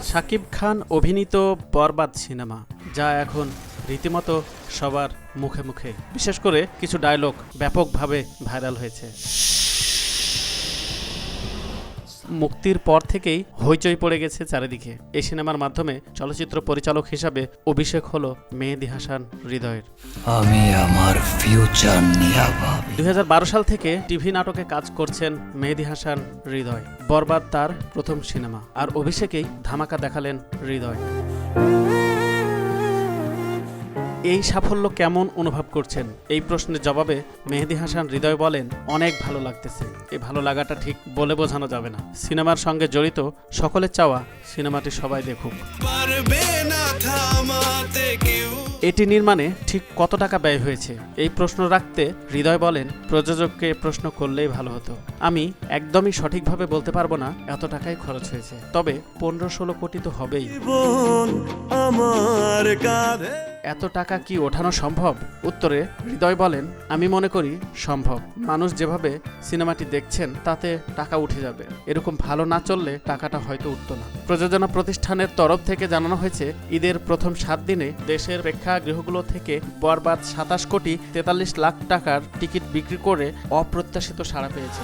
শাকিব খান অভিনীত বরবাদ সিনেমা, যা এখন রীতিমতো সবার মুখে মুখে, বিশেষ করে কিছু ডায়লগ ব্যাপকভাবে ভাইরাল হয়েছে। মুক্তির পর থেকেই হইচই পড়ে গেছে চারিদিকে। এই সিনেমার মাধ্যমে চলচ্চিত্র পরিচালক হিসাবে অভিষেক হলো মেহেদী হাসান হৃদয়ের। আমি আমার ফিউচার নিয়ে ভাবি। 2012 সাল থেকে টিভি নাটকে কাজ করছেন মেহেদী হাসান হৃদয়। বরবাদ তার প্রথম সিনেমা, আর অভিষেকেই ধামাকা দেখালেন হৃদয়। এই সাফল্য কেমন অনুভব করছেন? এই প্রশ্নের জবাবে মেহেদী হাসান হৃদয় বলেন, অনেক ভালো লাগতেছে। এই ভালো লাগাটা ঠিক বলে বোঝানো যাবে না। সিনেমার সঙ্গে জড়িত সকলের চাওয়া সিনেমাটি সবাই দেখুক। এটি নির্মাণে ঠিক কত টাকা ব্যয় হয়েছে এই প্রশ্ন রাখতে হৃদয় বলেন, প্রযোজককে প্রশ্ন করলেই ভালো হতো। আমি একদমই সঠিকভাবে বলতে পারবো না এত টাকাই খরচ হয়েছে, তবে 15-16 কোটি তো হবেই। এত টাকা কি ওঠানো সম্ভব? উত্তরে হৃদয় বলেন, আমি মনে করি সম্ভব। মানুষ যেভাবে সিনেমাটি দেখছেন তাতে টাকা উঠে যাবে। এরকম ভালো না চললে টাকাটা হয়তো উঠত না। প্রযোজনা প্রতিষ্ঠানের তরফ থেকে জানানো হয়েছে, ঈদের প্রথম 7 দিনে দেশের প্রেক্ষাগৃহগুলো থেকে বরবাদ 27 কোটি 43 লাখ টাকার টিকিট বিক্রি করে অপ্রত্যাশিত সাড়া পেয়েছে।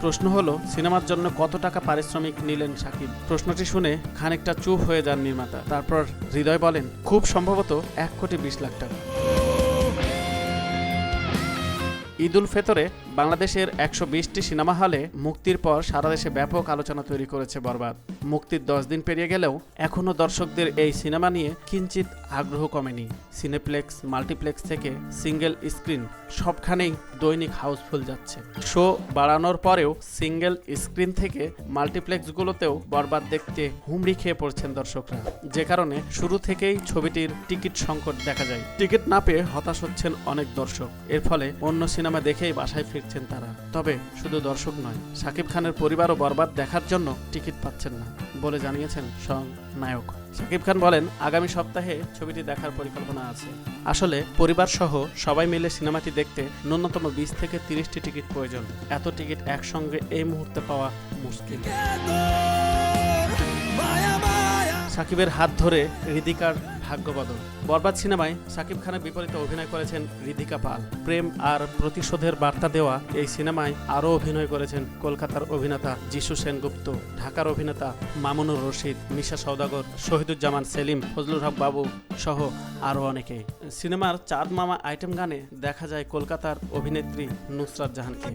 প্রশ্ন হলো, সিনেমার জন্য কত টাকা পারিশ্রমিক নিলেন শাকিব? প্রশ্নটি শুনে খানিকটা চুপ হয়ে যান নির্মাতা। তারপর হৃদয় বলেন, খুব সম্ভবত 1,20,00,000 টাকা। ঈদ উল ফিতরে বাংলাদেশের 120টি সিনেমা হলে মুক্তির পর সারা দেশে ব্যাপক আলোচনা তৈরি করেছে বরবাদ। মুক্তির 10 দিন পেরিয়ে গেলেও এখনও দর্শকদের এই সিনেমা নিয়ে কিঞ্চিত আগ্রহ কমেনি। সিনেপ্লেক্স, মাল্টিপ্লেক্স থেকে সিঙ্গেল স্ক্রিন সবখানেই দৈনিক হাউসফুল যাচ্ছে। শো বাড়ানোর পরেও সিঙ্গেল স্ক্রিন থেকে মাল্টিপ্লেক্সগুলোতেও বরবাদ দেখতে হুমড়ি খেয়ে পড়ছেন দর্শকরা, যে কারণে শুরু থেকেই ছবিটির টিকিট সংকট দেখা যায়। টিকিট না পেয়ে হতাশ হচ্ছেন অনেক দর্শক। এর ফলে অন্য সিনেমা দেখেই বাসায় ফিরছেন তারা। তবে শুধু দর্শক নয়, শাকিব খানের পরিবারও বরবাদ দেখার জন্য টিকিট পাচ্ছেন না বলে জানিয়েছেন স্বয়ং নায়ক। শাকিব খান বলেন, আগামী সপ্তাহে ছবিটি দেখার পরিকল্পনা আছে। আসলে পরিবার সহ সবাই মিলে সিনেমাটি দেখতে ন্যূনতম 20 থেকে 30টি টিকিট প্রয়োজন। এত টিকিট একসঙ্গে এই মুহূর্তে পাওয়া মুশকিল। শাকিবের হাত ধরে হৃদিকার ভাগ্য বদল। বরবাদ সিনেমায় শাকিব খানের বিপরীতে অভিনয় করেছেন হৃদিকা পাল। প্রেম আর প্রতিশোধের বার্তা দেওয়া এই সিনেমায় আরও অভিনয় করেছেন কলকাতার অভিনেতা যিশু সেনগুপ্ত, ঢাকার অভিনেতা মামুনুর রশিদ, মিশা সওদাগর, শহীদুজ্জামান সেলিম, ফজলুল হক বাবু সহ আরও অনেকে। সিনেমার চাঁদ মামা আইটেম গানে দেখা যায় কলকাতার অভিনেত্রী নুসরাত জাহানকে।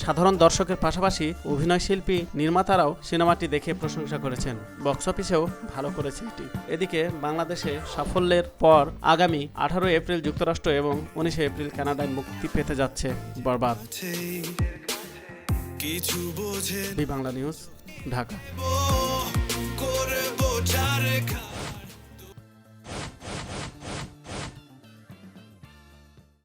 সাধারণ দর্শকের পাশাপাশি অভিনয়শিল্পী নির্মাতারাও সিনেমাটি দেখে প্রশংসা করেছেন। বক্স অফিসেও ভালো করেছে এটি। এদিকে বাংলাদেশে সাফল্যের পর আগামী 18 এপ্রিল যুক্তরাষ্ট্র এবং 19 এপ্রিল কানাডায় মুক্তি পেতে যাচ্ছে বরবাদ। বাংলা নিউজ, ঢাকা।